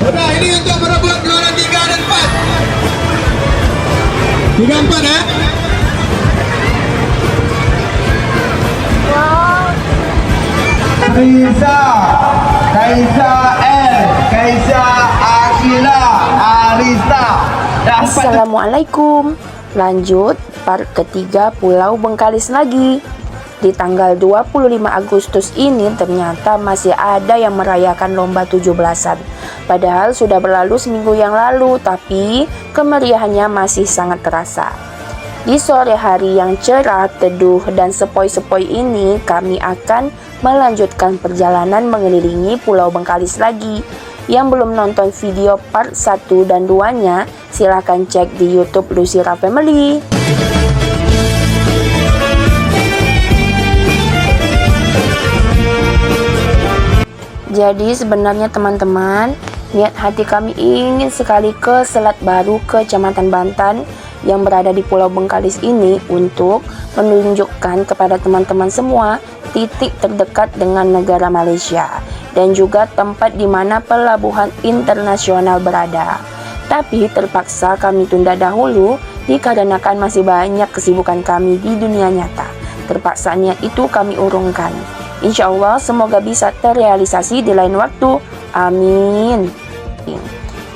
Udah, ini untuk merebut juara 3 dan 4. 3 4 ya. Riza, Kaisa L, Kaisa Akila, Arista. Assalamualaikum. Lanjut part ketiga Pulau Bengkalis lagi. Di tanggal 25 Agustus ini ternyata masih ada yang merayakan lomba 17-an. Padahal sudah berlalu seminggu yang lalu, tapi kemeriahannya masih sangat terasa. Di sore hari yang cerah, teduh, dan sepoi-sepoi ini, kami akan melanjutkan perjalanan mengelilingi Pulau Bengkalis lagi. Yang belum nonton video part 1 dan 2-nya, silahkan cek di YouTube Lucira Family. Jadi sebenarnya teman-teman, niat hati kami ingin sekali ke Selat Baru, Kecamatan Bantan yang berada di Pulau Bengkalis ini untuk menunjukkan kepada teman-teman semua titik terdekat dengan negara Malaysia dan juga tempat di mana pelabuhan internasional berada. Tapi terpaksa kami tunda dahulu dikarenakan masih banyak kesibukan kami di dunia nyata. Terpaksa niat itu kami urungkan. Insya Allah semoga bisa terrealisasi di lain waktu. Amin.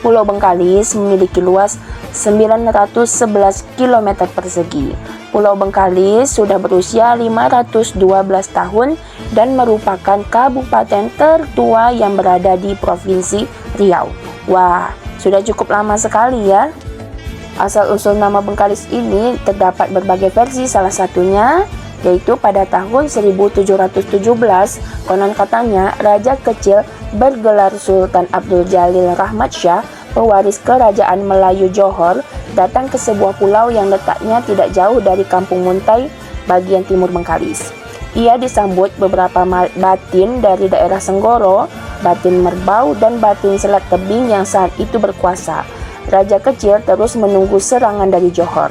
Pulau Bengkalis memiliki luas 911 km persegi. Pulau Bengkalis sudah berusia 512 tahun dan merupakan kabupaten tertua yang berada di Provinsi Riau. Wah, sudah cukup lama sekali ya. Asal-usul nama Bengkalis ini terdapat berbagai versi, salah satunya yaitu pada tahun 1717, konon katanya Raja Kecil bergelar Sultan Abdul Jalil Rahmat Shah, pewaris kerajaan Melayu Johor, datang ke sebuah pulau yang letaknya tidak jauh dari Kampung Muntai, bagian timur Bengkalis. Ia disambut beberapa batin dari daerah Senggoro, batin Merbau, dan batin Selat Tebing yang saat itu berkuasa. Raja Kecil terus menunggu serangan dari Johor.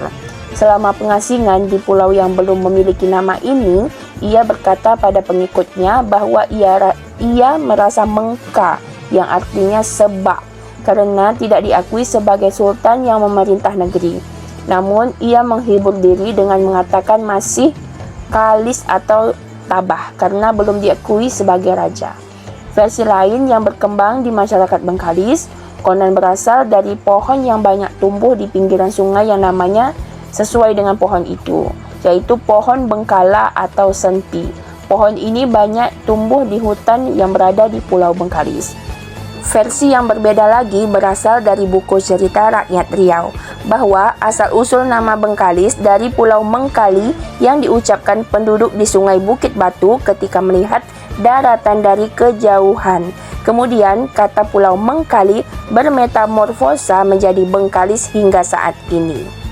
Selama pengasingan di pulau yang belum memiliki nama ini, ia berkata pada pengikutnya bahwa ia merasa mengka, yang artinya sebab, karena tidak diakui sebagai sultan yang memerintah negeri. Namun, ia menghibur diri dengan mengatakan masih kalis atau tabah karena belum diakui sebagai raja. Versi lain yang berkembang di masyarakat Bengkalis, konon berasal dari pohon yang banyak tumbuh di pinggiran sungai yang namanya sesuai dengan pohon itu, yaitu pohon bengkala atau senpi. Pohon ini banyak tumbuh di hutan yang berada di Pulau Bengkalis. Versi yang berbeda lagi berasal dari buku cerita rakyat Riau, bahwa asal-usul nama Bengkalis dari Pulau Mengkali yang diucapkan penduduk di Sungai Bukit Batu ketika melihat daratan dari kejauhan. Kemudian kata Pulau Mengkali bermetamorfosa menjadi Bengkalis hingga saat ini.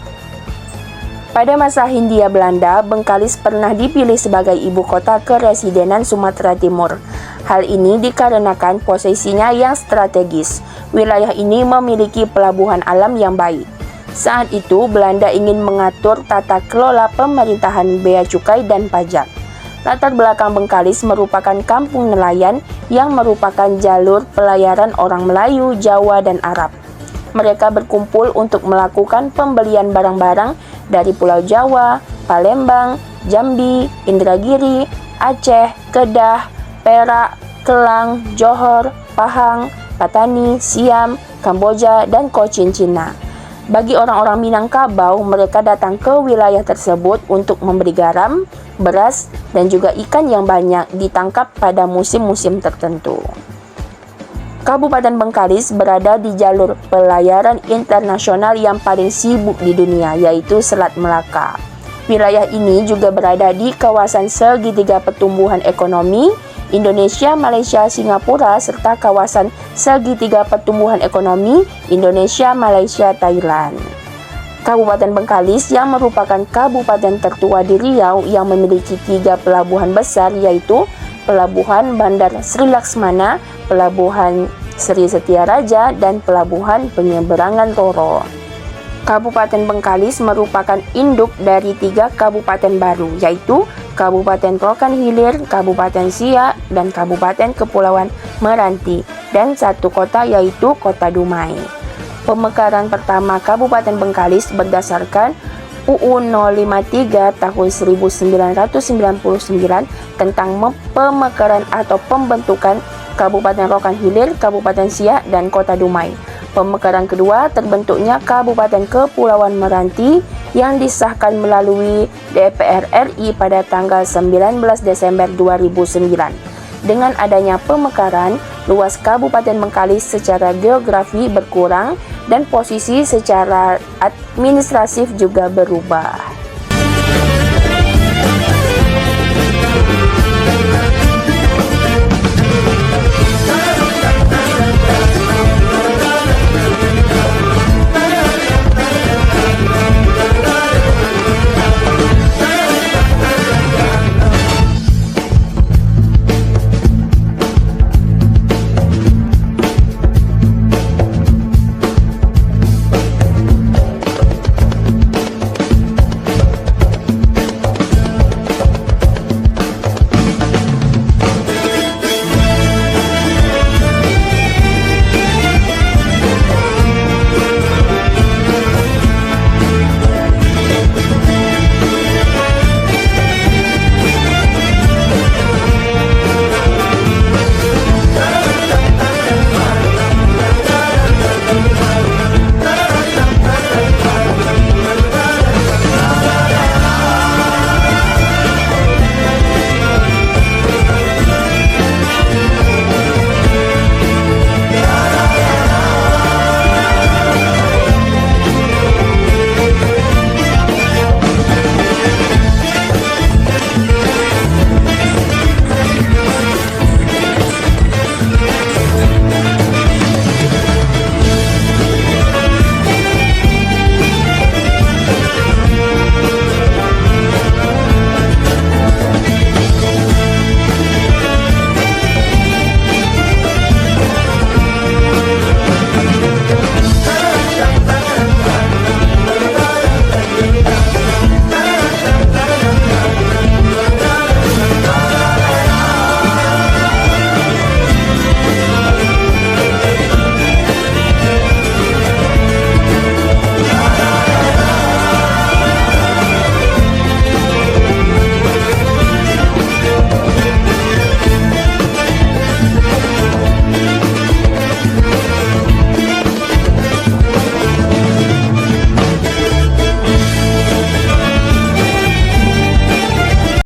Pada masa Hindia Belanda, Bengkalis pernah dipilih sebagai ibu kota keresidenan Sumatera Timur. Hal ini dikarenakan posisinya yang strategis. Wilayah ini memiliki pelabuhan alam yang baik. Saat itu, Belanda ingin mengatur tata kelola pemerintahan bea cukai dan pajak. Latar belakang Bengkalis merupakan kampung nelayan yang merupakan jalur pelayaran orang Melayu, Jawa, dan Arab. Mereka berkumpul untuk melakukan pembelian barang-barang dari Pulau Jawa, Palembang, Jambi, Indragiri, Aceh, Kedah, Perak, Kelang, Johor, Pahang, Patani, Siam, Kamboja, dan Cochin, Cina. Bagi orang-orang Minangkabau, mereka datang ke wilayah tersebut untuk membeli garam, beras, dan juga ikan yang banyak ditangkap pada musim-musim tertentu. Kabupaten Bengkalis berada di jalur pelayaran internasional yang paling sibuk di dunia, yaitu Selat Melaka. Wilayah ini juga berada di kawasan segitiga pertumbuhan ekonomi Indonesia, Malaysia, Singapura, serta kawasan segitiga pertumbuhan ekonomi Indonesia, Malaysia, Thailand. Kabupaten Bengkalis yang merupakan kabupaten tertua di Riau yang memiliki 3 pelabuhan besar, yaitu Pelabuhan Bandar Sri Laksmana, Pelabuhan Sri Setiaraja, dan Pelabuhan Penyeberangan Roro. Kabupaten Bengkalis merupakan induk dari 3 kabupaten baru, yaitu Kabupaten Rokan Hilir, Kabupaten Siak, dan Kabupaten Kepulauan Meranti, dan 1 kota yaitu Kota Dumai. Pemekaran pertama Kabupaten Bengkalis berdasarkan UU 053 tahun 1999 tentang pemekaran atau pembentukan Kabupaten Rokan Hilir, Kabupaten Siak, dan Kota Dumai. Pemekaran kedua terbentuknya Kabupaten Kepulauan Meranti yang disahkan melalui DPR RI pada tanggal 19 Desember 2009. Dengan adanya pemekaran, luas Kabupaten Bengkalis secara geografi berkurang dan posisi secara administratif juga berubah.